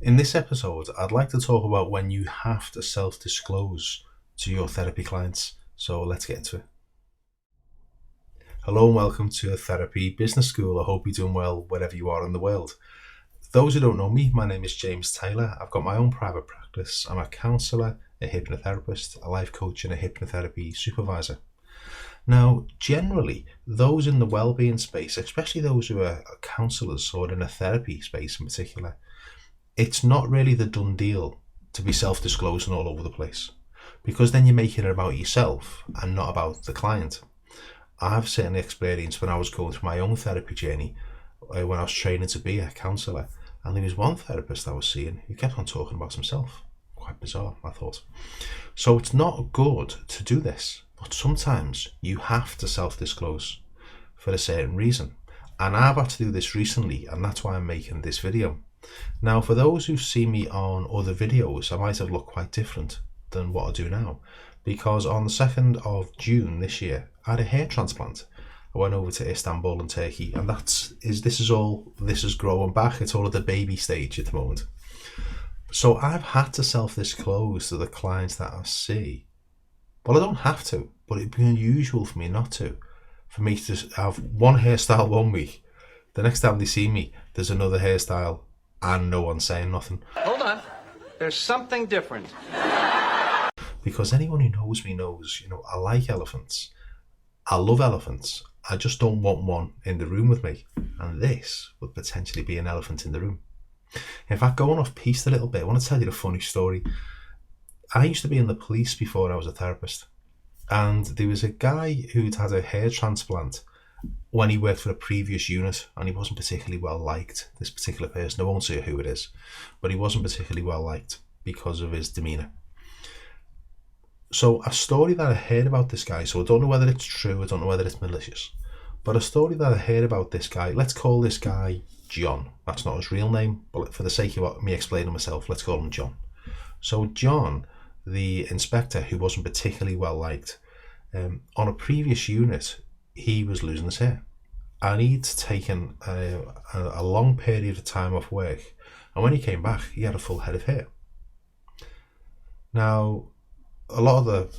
In this episode, I'd like to talk about when you have to self-disclose to your therapy clients. So let's get into it. Hello and welcome to Therapy Business School. I hope you're doing well wherever you are in the world. Those who don't know me, my name is James Taylor. I've got my own private practice. I'm a counsellor, a hypnotherapist, a life coach and a hypnotherapy supervisor. Now, generally, those in the wellbeing space, especially those who are counsellors or in a therapy space in particular, it's not really the done deal to be self-disclosing all over the place, because then you're making it about yourself and not about the client. I've certainly experienced when I was going through my own therapy journey, when I was training to be a counsellor, and there was one therapist I was seeing who kept on talking about himself. Quite bizarre, I thought. So it's not good to do this, but sometimes you have to self-disclose for a certain reason. And I've had to do this recently, and that's why I'm making this video. Now, for those who've seen me on other videos, I might have looked quite different than what I do now, because on the 2nd of June this year, I had a hair transplant. I went over to Istanbul and Turkey, and this is growing back. It's all at the baby stage at the moment. So I've had to self-disclose to the clients that I see. Well, I don't have to, but it'd be unusual for me not to. For me to have one hairstyle one week, the next time they see me, there's another hairstyle, and no one's saying nothing. Hold on. There's something different. Because anyone who knows me knows, I like elephants. I love elephants. I just don't want one in the room with me. And this would potentially be an elephant in the room. In fact, going off piste a little bit, I want to tell you a funny story. I used to be in the police before I was a therapist. And there was a guy who'd had a hair transplant when he worked for a previous unit, and he wasn't particularly well liked, this particular person. I won't say who it is, but he wasn't particularly well liked because of his demeanour. So a story that I heard about this guy, so I don't know whether it's true, I don't know whether it's malicious, but a story that I heard about this guy, let's call this guy John. That's not his real name, but for the sake of me explaining myself, let's call him John. So John, the inspector, who wasn't particularly well liked, on a previous unit, he was losing his hair, and he'd taken a long period of time off work, and when he came back he had a full head of hair. Now, a lot of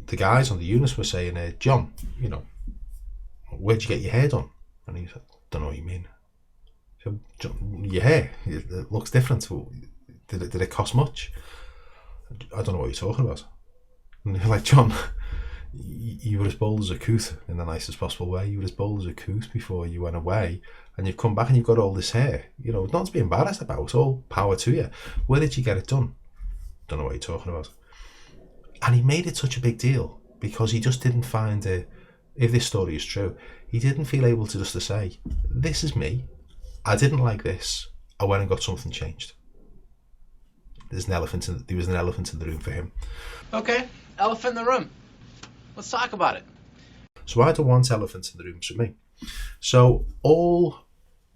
the guys on the units were saying, John, where'd you get your hair done? And he said, don't know what you mean. So, John, your hair, it looks different. Did it cost much? I don't know what you're talking about. And they're like, John, you were as bold as a coot, in the nicest possible way. You were as bold as a coot before you went away, and you've come back and you've got all this hair. Not to be embarrassed about. All power to you. Where did you get it done? Don't know what you're talking about. And he made it such a big deal because he just didn't find it. If this story is true, he didn't feel able to just to say, "This is me. I didn't like this. I went and got something changed." There was an elephant in the room for him. Okay, elephant in the room. Let's talk about it. So I don't want elephants in the rooms for me. So all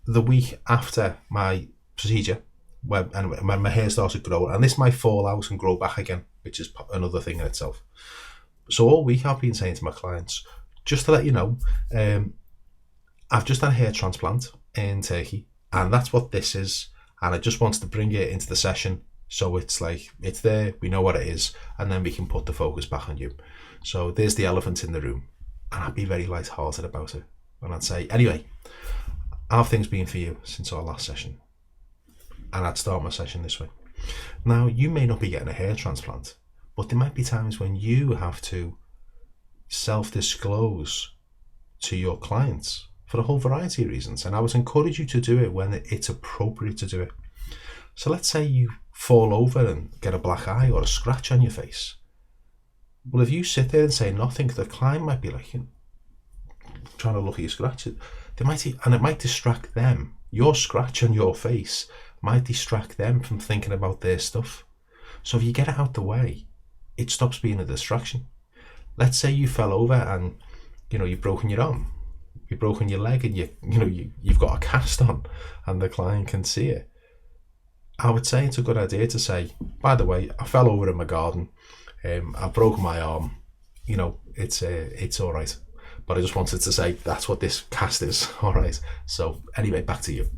the week after my procedure, when my hair started growing, and this might fall out and grow back again, which is another thing in itself. So all week I've been saying to my clients, just to let you know, I've just had a hair transplant in Turkey, and that's what this is. And I just wanted to bring it into the session, so it's like, it's there, we know what it is, and then we can put the focus back on you. So there's the elephant in the room, and I'd be very light-hearted about it. And I'd say, anyway, how have things been for you since our last session? And I'd start my session this way. Now, you may not be getting a hair transplant, but there might be times when you have to self-disclose to your clients for a whole variety of reasons. And I would encourage you to do it when it's appropriate to do it. So let's say you fall over and get a black eye or a scratch on your face. Well, if you sit there and say nothing, the client might be like, trying to look at your scratch. And it might distract them. Your scratch on your face might distract them from thinking about their stuff. So if you get it out the way, it stops being a distraction. Let's say you fell over and you've broken your arm, you've broken your leg, and you've got a cast on, and the client can see it. I would say it's a good idea to say, by the way, I fell over in my garden. I've broken my arm. It's all right. But I just wanted to say that's what this cast is. All right. So anyway, back to you.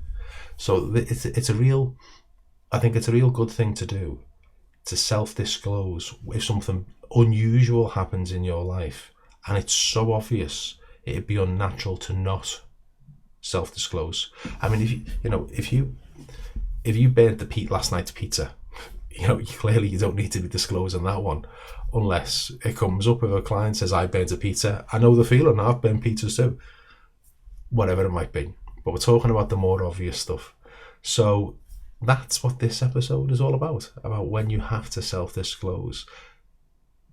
So it's a real I think it's a real good thing to do, to self-disclose if something unusual happens in your life and it's so obvious it'd be unnatural to not self-disclose. I mean, if you burnt the last night's pizza, clearly you don't need to be disclosing that one, unless it comes up if a client says, I burnt a pizza. I know the feeling, I've burnt pizzas too. Whatever it might be. But we're talking about the more obvious stuff. So that's what this episode is all about when you have to self-disclose.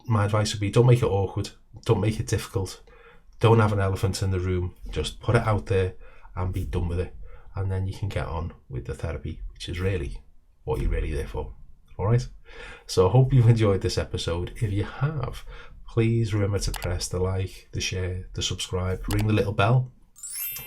My advice would be, don't make it awkward, don't make it difficult, don't have an elephant in the room, just put it out there and be done with it. And then you can get on with the therapy, which is really what you're really there for. All right? So I hope you've enjoyed this episode. If you have, please remember to press the like, the share, the subscribe, ring the little bell.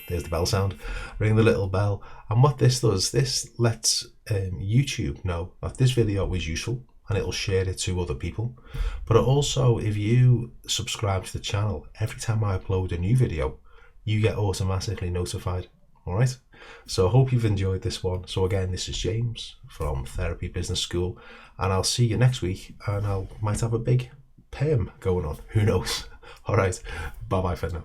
There's the bell sound. Ring the little bell. And what this does, this lets YouTube know that this video was useful, and it'll share it to other people. But also, if you subscribe to the channel, every time I upload a new video, you get automatically notified. All right? So I hope you've enjoyed this one. So again, this is James from Therapy Business School, and I'll see you next week, and might have a big perm going on. Who knows? All right. Bye-bye for now.